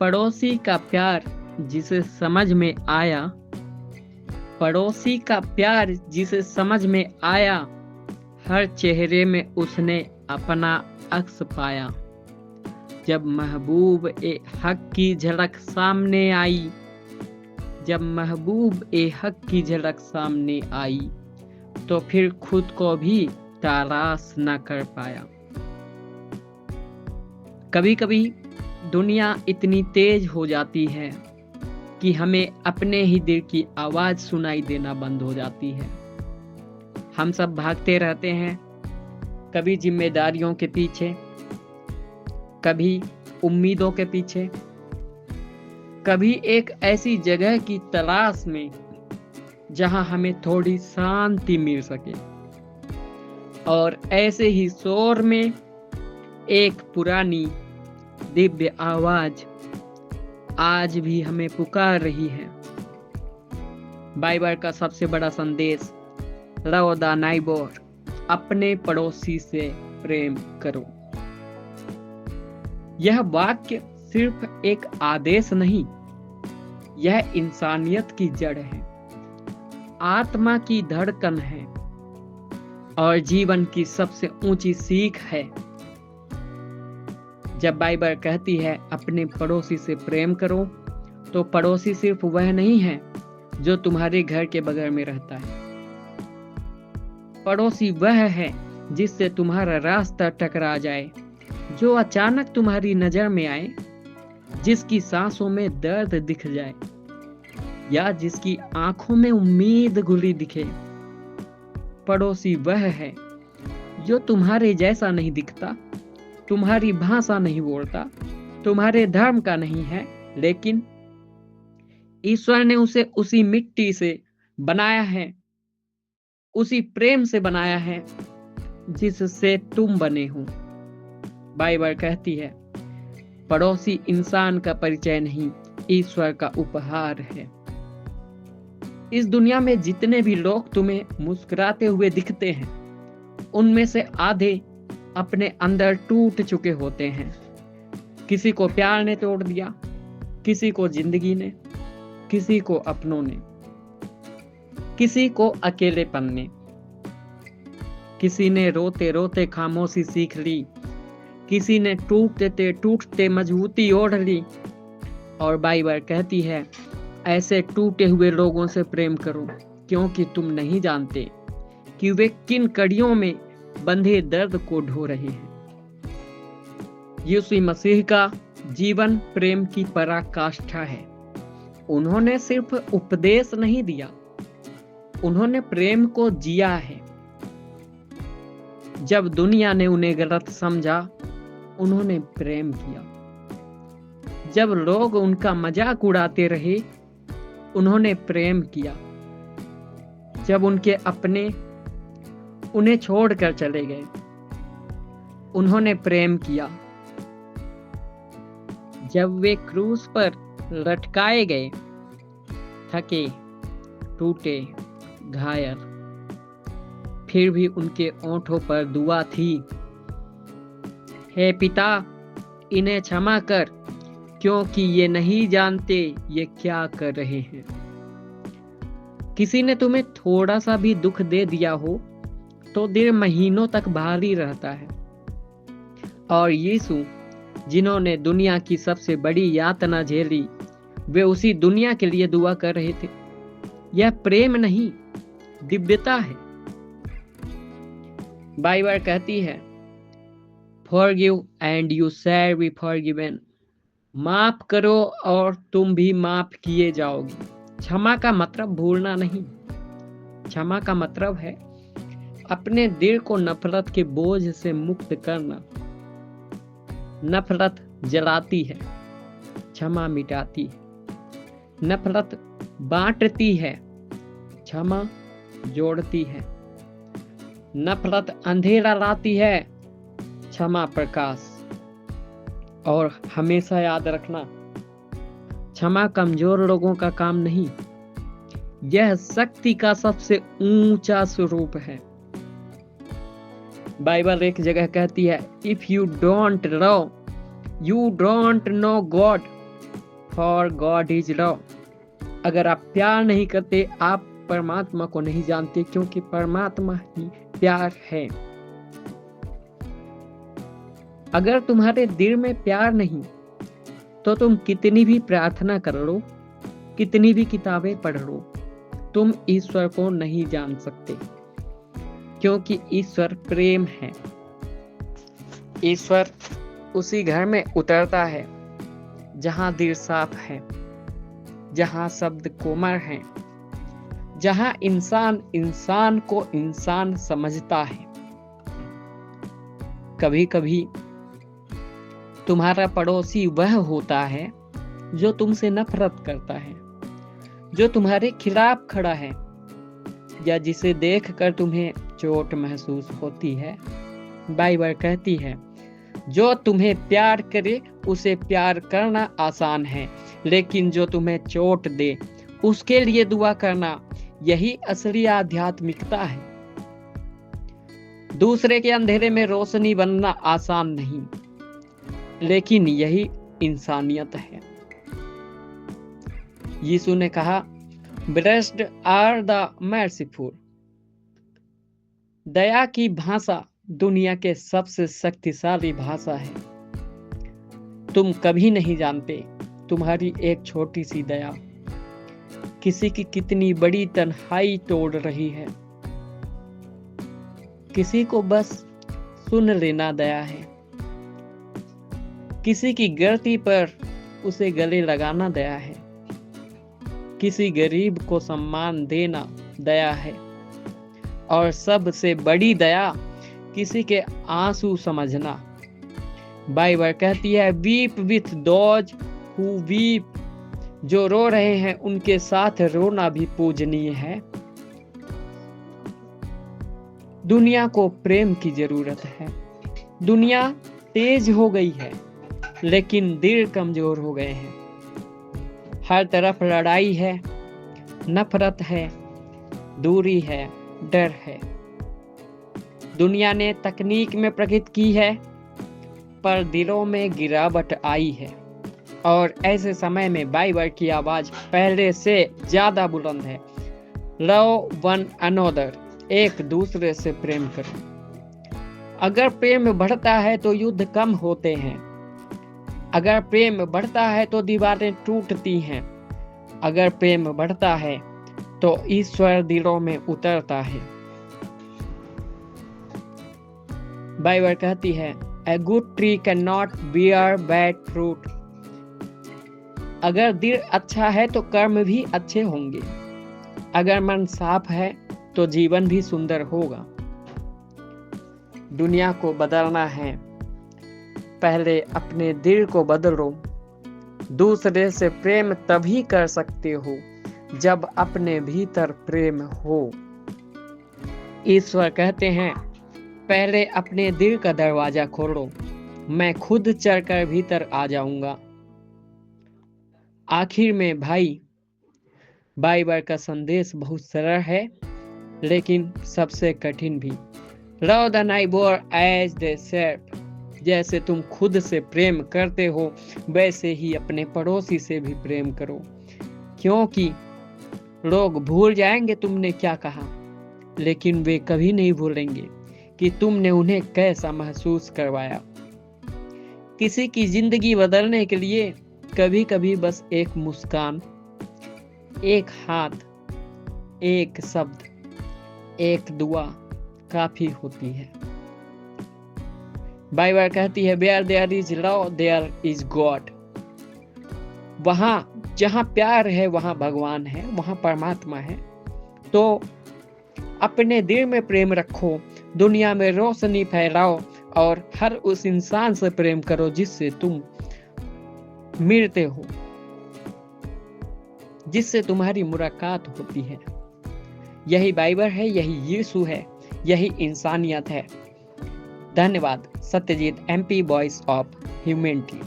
पड़ोसी का प्यार जिसे समझ में आया, पड़ोसी का प्यार जिसे समझ में आया, हर चेहरे में उसने अपना अक्स पाया। जब महबूब ए हक की झलक सामने आई, जब महबूब ए हक की झलक सामने आई, तो फिर खुद को भी तलाश न कर पाया। कभी कभी दुनिया इतनी तेज हो जाती है कि हमें अपने ही दिल की आवाज सुनाई देना बंद हो जाती है। हम सब भागते रहते हैं, कभी जिम्मेदारियों के पीछे, कभी उम्मीदों के पीछे, कभी एक ऐसी जगह की तलाश में जहां हमें थोड़ी शांति मिल सके। और ऐसे ही शोर में एक पुरानी दिव्य आवाज आज भी हमें पुकार रही है। बाइबल का सबसे बड़ा संदेश, लव द नेबोर, अपने पड़ोसी से प्रेम करो। यह वाक्य सिर्फ एक आदेश नहीं, यह इंसानियत की जड़ है, आत्मा की धड़कन है और जीवन की सबसे ऊंची सीख है। जब बाइबल कहती है अपने पड़ोसी से प्रेम करो, तो पड़ोसी सिर्फ वह नहीं है जो तुम्हारे घर के बगल में रहता है। पड़ोसी वह है जिससे तुम्हारा रास्ता टकरा जाए, जो अचानक तुम्हारी नजर में आए, जिसकी सांसों में दर्द दिख जाए या जिसकी आंखों में उम्मीद घुली दिखे। पड़ोसी वह है जो तुम्हारे जैसा नहीं दिखता, तुम्हारी भाषा नहीं बोलता, तुम्हारे धर्म का नहीं है, लेकिन ईश्वर ने उसे उसी मिट्टी से बनाया है, उसी प्रेम से बनाया है जिससे तुम बने हो। बाइबल कहती है पड़ोसी इंसान का परिचय नहीं, ईश्वर का उपहार है। इस दुनिया में जितने भी लोग तुम्हें मुस्कुराते हुए दिखते हैं, उनमें से आधे अपने अंदर टूट चुके होते हैं। किसी को प्यार ने तोड़ दिया, किसी को जिंदगी ने, किसी को अपनों ने, किसी को अकेलेपन ने, किसी ने रोते रोते खामोशी सीख ली, किसी ने टूटते टूटते मजबूती ओढ़ ली। और बाइबल कहती है ऐसे टूटे हुए लोगों से प्रेम करो, क्योंकि तुम नहीं जानते कि वे किन कड़ियों में बंधे दर्द को ढो रहे हैं। यीशु मसीह का जीवन प्रेम की पराकाष्ठा है। उन्होंने सिर्फ उपदेश नहीं दिया, उन्होंने प्रेम को जिया है। जब दुनिया ने उन्हें गलत समझा, उन्होंने प्रेम किया। जब लोग उनका मजाक उड़ाते रहे, उन्होंने प्रेम किया। जब उनके अपने उन्हें छोड़कर चले गए, उन्होंने प्रेम किया। जब वे क्रूस पर लटकाए गए, थके टूटे घायल, फिर भी उनके ओंठों पर दुआ थी, हे पिता इन्हें क्षमा कर, क्योंकि ये नहीं जानते ये क्या कर रहे हैं। किसी ने तुम्हें थोड़ा सा भी दुख दे दिया हो तो दिल महीनों तक भारी रहता है। और यीशु जिन्होंने दुनिया की सबसे बड़ी यातना झेली, वे उसी दुनिया के लिए दुआ कर रहे थे। यह प्रेम नहीं, दिव्यता है। बाइबल कहती है forgive and you shall be forgiven, माफ करो और तुम भी माफ किए जाओगे। क्षमा का मतलब भूलना नहीं, क्षमा का मतलब है अपने दिल को नफरत के बोझ से मुक्त करना। नफरत जलाती है, क्षमा मिटाती है। नफरत बांटती है, क्षमा जोड़ती है। नफरत अंधेरा लाती है, क्षमा प्रकाश। और हमेशा याद रखना, क्षमा कमजोर लोगों का काम नहीं, यह शक्ति का सबसे ऊंचा स्वरूप है। बाइबल एक जगह कहती है if you don't love you don't know God. For God is love. अगर आप प्यार नहीं करते, आप परमात्मा को नहीं जानते, क्योंकि परमात्मा ही प्यार है। अगर तुम्हारे दिल में प्यार नहीं, तो तुम कितनी भी प्रार्थना कर लो, कितनी भी किताबें पढ़ लो, तुम ईश्वर को नहीं जान सकते, क्योंकि ईश्वर प्रेम है। ईश्वर उसी घर में उतरता है जहां दिल साफ है, जहां शब्द कोमल हैं, जहां इंसान इंसान को इंसान समझता है। कभी कभी तुम्हारा पड़ोसी वह होता है जो तुमसे नफरत करता है, जो तुम्हारे खिलाफ खड़ा है, या जिसे देखकर तुम्हें चोट महसूस होती है। बाइबल कहती है, जो तुम्हें प्यार करे उसे प्यार करना आसान है, लेकिन जो तुम्हें चोट दे उसके लिए दुआ करना, यही असली आध्यात्मिकता है। दूसरे के अंधेरे में रोशनी बनना आसान नहीं, लेकिन यही इंसानियत है। यीशु ने कहा, ब्लेस्ड आर द मर्सीफुल। दया की भाषा दुनिया के सबसे शक्तिशाली भाषा है। तुम कभी नहीं जानते तुम्हारी एक छोटी सी दया किसी की कितनी बड़ी तन्हाई तोड़ रही है। किसी को बस सुन लेना दया है, किसी की गलती पर उसे गले लगाना दया है, किसी गरीब को सम्मान देना दया है, और सबसे बड़ी दया किसी के आंसू समझना। बाइबल कहती है, weep with those who weep. जो रो रहे हैं उनके साथ रोना भी पूजनीय है। दुनिया को प्रेम की जरूरत है। दुनिया तेज हो गई है, लेकिन दिल कमजोर हो गए हैं। हर तरफ लड़ाई है, नफरत है, दूरी है, डर है। दुनिया ने तकनीक में प्रगति की है, पर दिलों में गिरावट आई है। और ऐसे समय में बाइबल की आवाज पहले से ज्यादा बुलंद है। लव वन अनोदर, एक दूसरे से प्रेम करो। अगर प्रेम बढ़ता है तो युद्ध कम होते हैं। अगर प्रेम बढ़ता है तो दीवारें टूटती हैं। अगर प्रेम बढ़ता है तो ईश्वर दिलों में उतरता है। बाइबल कहती है, A good tree cannot bear bad fruit। अगर दिल अच्छा है तो कर्म भी अच्छे होंगे। अगर मन साफ है तो जीवन भी सुंदर होगा। दुनिया को बदलना है, पहले अपने दिल को बदलो। दूसरे से प्रेम तभी कर सकते हो जब अपने भीतर प्रेम हो। ईश्वर कहते हैं, पहले अपने दिल का दरवाजा खोलो, मैं खुद चढ़कर भीतर आ जाऊंगा। आखिर में भाई, बाइबल का संदेश बहुत सरल है, लेकिन सबसे कठिन भी। Love the neighbour as thyself. जैसे तुम खुद से प्रेम करते हो, वैसे ही अपने पड़ोसी से भी प्रेम करो, क्योंकि लोग भूल जाएंगे तुमने क्या कहा, लेकिन वे कभी नहीं भूलेंगे कि तुमने उन्हें कैसा महसूस करवाया। किसी की जिंदगी बदलने के लिए कभी कभी बस एक मुस्कान, एक हाथ, एक शब्द, एक दुआ काफी होती है। बाइबल कहती है, where there is love there is God. वहां जहां प्यार है वहां भगवान है, वहां परमात्मा है। तो अपने दिल में प्रेम रखो, दुनिया में रोशनी फैलाओ, और हर उस इंसान से प्रेम करो जिससे तुम मिलते हो, जिससे तुम्हारी मुलाकात होती है। यही बाइबल है, यही यीशु है, यही इंसानियत है। धन्यवाद। Satyajit, MP voice of humanity.